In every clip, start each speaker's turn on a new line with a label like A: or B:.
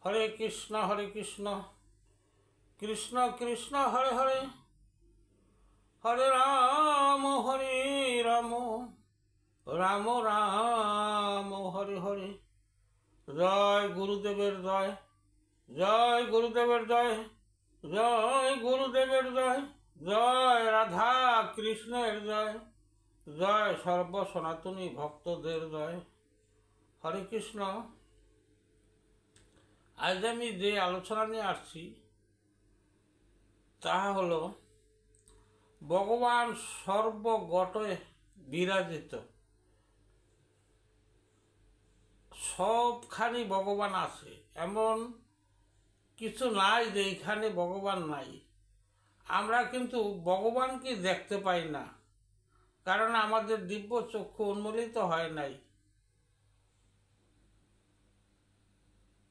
A: হরে কৃষ্ণ কৃষ্ণ কৃষ্ণ হরে হরে, হরে রাম রাম রাম হরে হরে। জয় গুরুদেবের জয়, জয় গুরুদেবের জয়, জয় গুরুদেবের জয়, জয় রাধা কৃষ্ণের জয়, জয় সর্ব সনাতনী ভক্তদের জয়। হরে কৃষ্ণ। আজ আমি যে আলোচনা নিয়ে আসছি তা হল ভগবান সর্বগটে বিরাজিত। সবখানি ভগবান আছে, এমন কিছু নাই যে এখানে ভগবান নাই। আমরা কিন্তু ভগবানকে দেখতে পাই না, কারণ আমাদের দিব্য চক্ষু উন্মোলিত হয় নাই।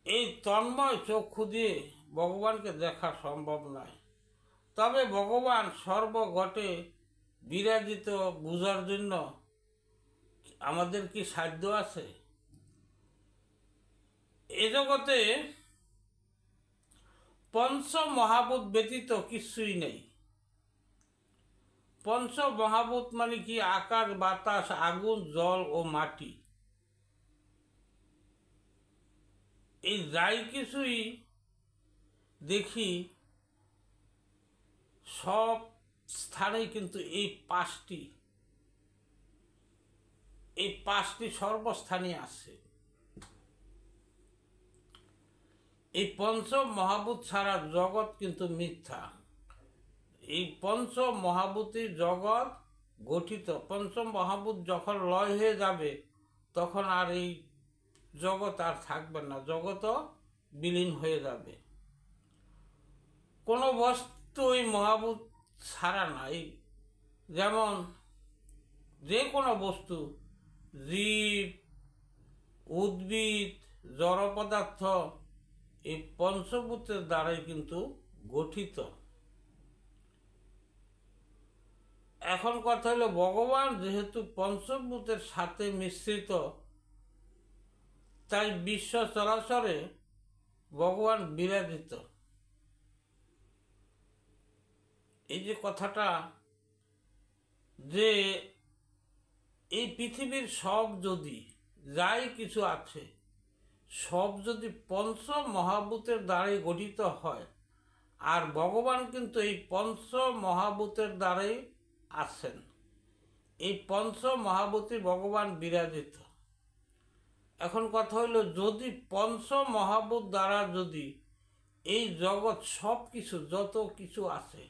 A: এই তন্ময় চক্ষু দিয়ে ভগবানকে দেখা সম্ভব নয়। তবে ভগবান সর্বগটে বিরাজিত বুঝার জন্য আমাদের কি সাধ্য আছে? এ জগতে পঞ্চ মহাভূত ব্যতীত কিছুই নেই। পঞ্চ মহাভূত মানে কি? আকাশ, বাতাস, আগুন, জল ও মাটি। এই যাই কিছুই দেখি সব স্থানেই কিন্তু এই পাঁচটি সর্বস্থানে আছে। এই পঞ্চ মহাভূত ছাড়া জগৎ কিন্তু মিথ্যা। এই পঞ্চ মহাভূতি জগৎ গঠিত। পঞ্চ মহাভূত যখন লয় হয়ে যাবে তখন আর এই জগৎ আর থাকবে না, জগৎও বিলীন হয়ে যাবে। কোনো বস্তু এই মহাভূত ছাড়া নাই। যেমন যে কোনো বস্তু, জীব, উদ্ভিদ, জড় পদার্থ এই পঞ্চভূতের দ্বারাই কিন্তু গঠিত। এখন কথা হলো, ভগবান যেহেতু পঞ্চভূতের সাথে মিশ্রিত, তাই বিশ্ব চরাচরে ভগবান বিরাজিত। এই যে কথাটা, যে এই পৃথিবীর সব যদি যাই কিছু আছে সব যদি পঞ্চ মহাভূতের দ্বারাই গঠিত হয়, আর ভগবান কিন্তু এই পঞ্চ মহাভূতের দ্বারাই আছেন। এই পঞ্চ মহাভূতি ভগবান বিরাজিত। এখন কথা হইল, যদি পঞ্চ মহাভূত দ্বারা যদি এই জগৎ সব কিছু যত কিছু আছে,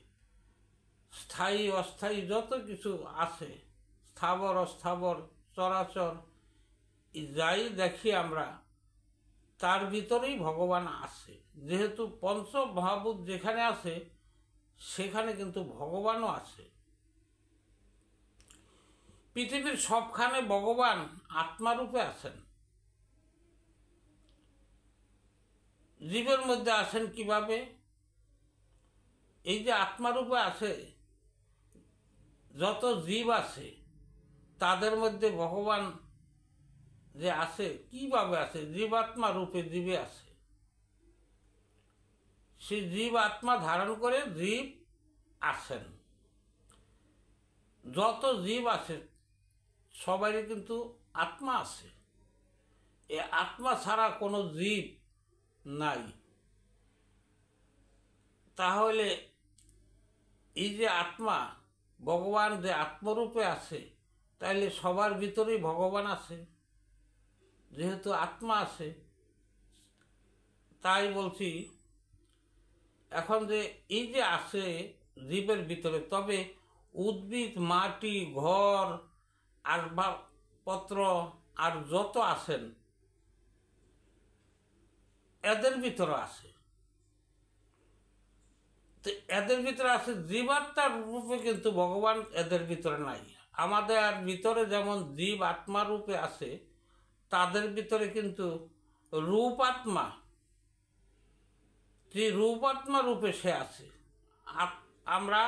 A: স্থায়ী অস্থায়ী যত কিছু আছে, স্থাবর অস্থাবর চরাচর যাই দেখি আমরা, তার ভিতরেই ভগবান আছে। যেহেতু পঞ্চ মহাভূত যেখানে আছে সেখানে কিন্তু ভগবানও আছে। পৃথিবীর সবখানে ভগবান আত্মারূপে আছেন। জীবের মধ্যে আছেন কিভাবে? এই যে আত্মারূপে আছে, যত জীব আছে তাদের মধ্যে ভগবান যে আছে কিভাবে আছে? জীবাত্মা রূপে জীবে আছে। সেই জীব আত্মা ধারণ করে জীব আছেন। যত জীব আছে সবারই কিন্তু আত্মা আছে। এ আত্মা ছাড়া কোনো জীব নাই। তাহলে এই যে আত্মা, ভগবান যে আত্মরূপে আছে, তাইলে সবার ভিতরেই ভগবান আছে। যেহেতু আত্মা আছে, তাই বলছি এখন যে এই যে আছে জীবের ভিতরে, তবে উদ্ভিদ, মাটি, ঘর, আসবাবপত্র আর যত আছেন এদের ভিতরে আছে। তো এদের ভিতরে আছে, জীবাত্মার রূপে কিন্তু ভগবান এদের ভিতরে নাই। আমাদের ভিতরে যেমন জীব আত্মা রূপে আছে, তাদের ভিতরে কিন্তু রূপাত্মা, যে রূপাত্মা রূপে সে আছে। আমরা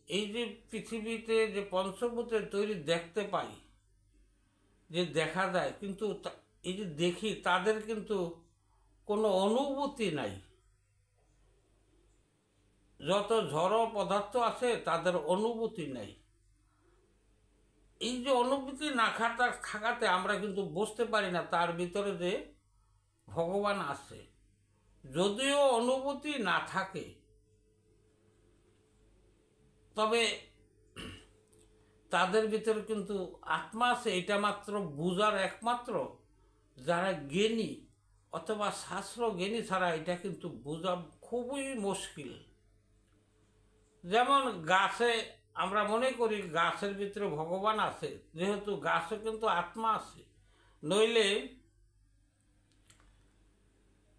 A: এই যে পৃথিবীতে যে পঞ্চভূতের তৈরি দেখতে পাই, যে দেখা যায়, কিন্তু এই যে দেখি তাদের কিন্তু কোনো অনুভূতি নাই। যত জড় পদার্থ আছে তাদের অনুভূতি নেই। এই যে অনুভূতি না থাকাতে আমরা কিন্তু বুঝতে পারি না তার ভিতরে যে ভগবান আছে। যদিও অনুভূতি না থাকে, তবে তাদের ভিতরে কিন্তু আত্মা আছে। এটা মাত্র বুঝার একমাত্র যারা জ্ঞানী অথবা শাস্ত্র জ্ঞানী ছাড়া এটা কিন্তু বোঝা খুবই মুশকিল। যেমন গাছে আমরা মনে করি গাছের ভিতরে ভগবান আছে, যেহেতু গাছে কিন্তু আত্মা আছে। নইলে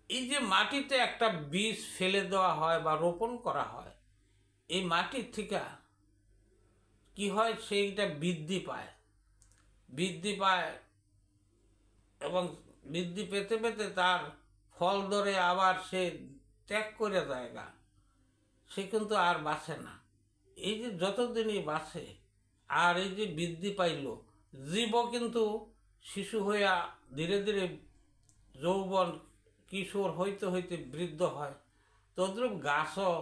A: এই যে মাটিতে একটা বীজ ফেলে দেওয়া হয় বা রোপণ করা হয়, এই মাটির থেকে কি হয়, সেইটা বৃদ্ধি পায় এবং বৃদ্ধি পেতে পেতে তার ফল ধরে আবার সে ত্যাগ করে জায়গা, সে কিন্তু আর বাঁচে না। এই যে যতদিনই বাঁচে আর এই যে বৃদ্ধি পাইল, জীবও কিন্তু শিশু হইয়া ধীরে ধীরে যৌবন কিশোর হইতে হইতে বৃদ্ধ হয়। তদ্রূপ গাছও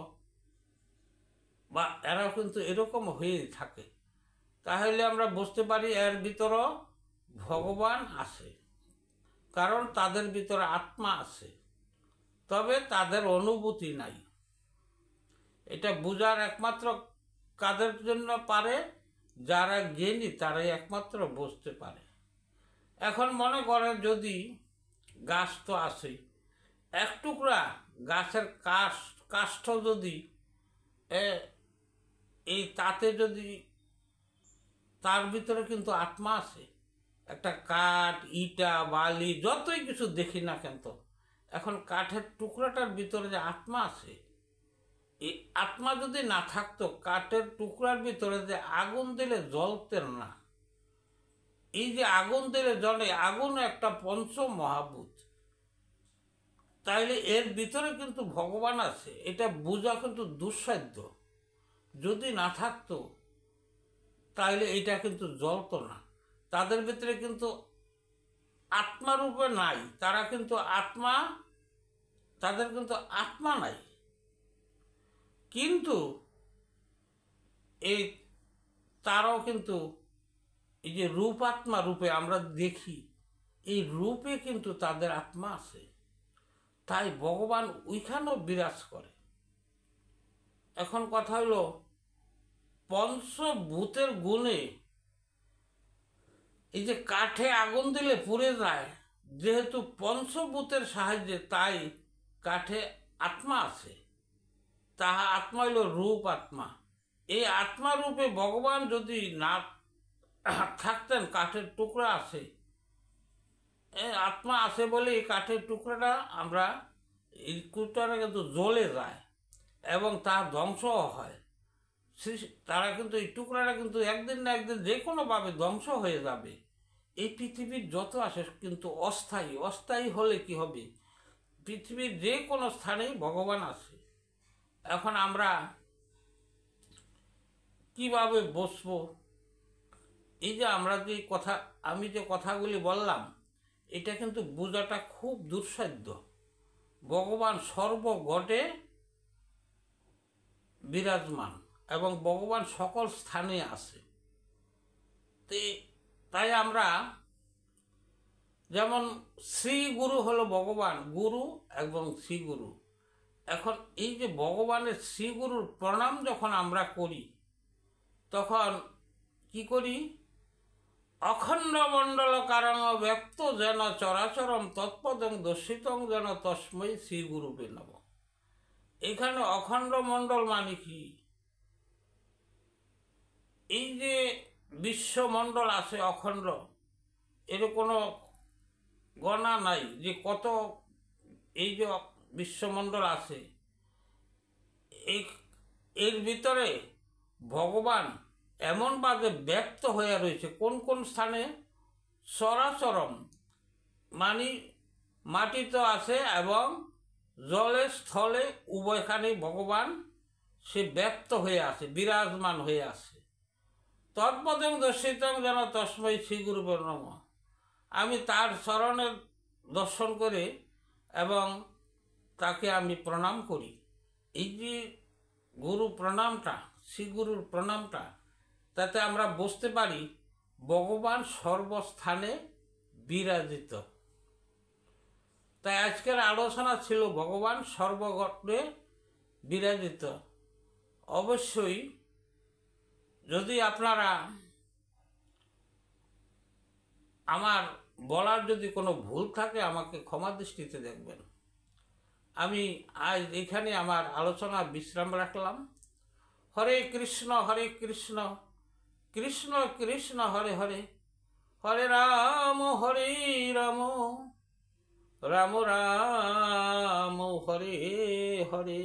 A: বা এরাও কিন্তু এরকম হয়েই থাকে। তাহলে আমরা বুঝতে পারি এর ভিতরও ভগবান আছে, কারণ তাদের ভিতরে আত্মা আছে, তবে তাদের অনুভূতি নাই। এটা বুঝার একমাত্র কাদের জন্য পারে, যারা জ্ঞানী তারাই একমাত্র বুঝতে পারে। এখন মনে করেন যদি গাছ তো আছে, এক টুকরা গাছের কাষ্ঠ যদি এই তাতে যদি তার ভিতরে কিন্তু আত্মা আছে। একটা কাঠ, ইটা, বালি যতই কিছু দেখি না কেন, এখন কাঠের টুকরাটার ভিতরে যে আত্মা আছে, এই আত্মা যদি না থাকতো, কাঠের টুকরার ভিতরে যে আগুন দিলে জ্বলতেন না। এই যে আগুন দিলে জ্বলে, আগুন একটা পঞ্চ মহাভূত, তাইলে এর ভিতরে কিন্তু ভগবান আছে, এটা বোঝা কিন্তু দুঃসাধ্য। যদি না থাকতো তাইলে এটা কিন্তু জ্বলতো না। তাদের ভিতরে কিন্তু আত্মারূপে নাই, তারা কিন্তু আত্মা, তাদের কিন্তু আত্মা নাই। কিন্তু এই তারাও কিন্তু এই যে রূপাত্মা রূপে আমরা দেখি, এই রূপে কিন্তু তাদের আত্মা আছে। তাই ভগবান ওইখানেও বিরাজ করে। এখন কথা হলো পঞ্চভূতের গুণে এই যে কাঠে আগুন দিলে পুড়ে যায়, যেহেতু পঞ্চভূতের সাহায্যে, তাই কাঠে আত্মা আছে। তাহা আত্মা হইল রূপ আত্মা। এই আত্মা রূপে ভগবান যদি না থাকতেন, কাঠের টুকরা আছে, আত্মা আছে বলে এই কাঠের টুকরাটা আমরা এই টুকরাটা কিন্তু জ্বলে যায় এবং তার ধ্বংসও হয়। তারা কিন্তু এই টুকরাটা কিন্তু একদিন না একদিন যে কোনোভাবে ধ্বংস হয়ে যাবে। এই পৃথিবীর যত আসে কিন্তু অস্থায়ী। অস্থায়ী হলে কি হবে, পৃথিবীর যে কোনো স্থানেই ভগবান আছে। এখন আমরা কিভাবে বসবো? এই যে আমরা যে কথা, আমি যে কথাগুলি বললাম, এটা কিন্তু বোঝাটা খুব দুঃসাধ্য। ভগবান সর্বঘটে বিরাজমান এবং ভগবান সকল স্থানে আছে। তাই আমরা যেমন শ্রী গুরু হলো ভগবান, গুরু এবং শ্রী গুরু। এখন এই যে ভগবানের শ্রী গুরুর প্রণাম যখন আমরা করি, তখন কি করি, অখণ্ড মণ্ডল কারণ ব্যক্ত যেন চরাচরম তৎপদং দর্শিতং যেন তস্মৈ শ্রী গুরুবে নমঃ। এখানে অখণ্ড মণ্ডল মানে কি, এই যে বিশ্বমণ্ডল আছে অখণ্ড, এর কোনো গণনা নাই যে কত, এই যে বিশ্বমণ্ডল আছে, এর ভিতরে ভগবান এমনভাবে ব্যক্ত হয়ে রয়েছে। কোন কোন স্থানে? চরাচরম মানে মাটি তো আছে এবং জলে স্থলে উভয়খানেই ভগবান সে ব্যক্ত হয়ে আছে, বিরাজমান হয়ে আছে। তৎপদং দর্শিতং যেন তস্মৈ শ্রী গুরুবে নমঃ। আমি তার চরণের দর্শন করে এবং তাকে আমি প্রণাম করি। এই যে গুরু প্রণামটা, শ্রী গুরুর প্রণামটা, তাতে আমরা বুঝতে পারি ভগবান সর্বস্থানে বিরাজিত। তাই আজকের আলোচনা ছিল ভগবান সর্বগণে বিরাজিত। অবশ্যই যদি আপনারা আমার বলার যদি কোনো ভুল থাকে আমাকে ক্ষমা দৃষ্টিতে দেখবেন। আমি আজ এখানে আমার আলোচনা বিশ্রাম রাখলাম। হরে কৃষ্ণ কৃষ্ণ কৃষ্ণ হরে হরে, হরে রাম রাম রাম হরে হরে।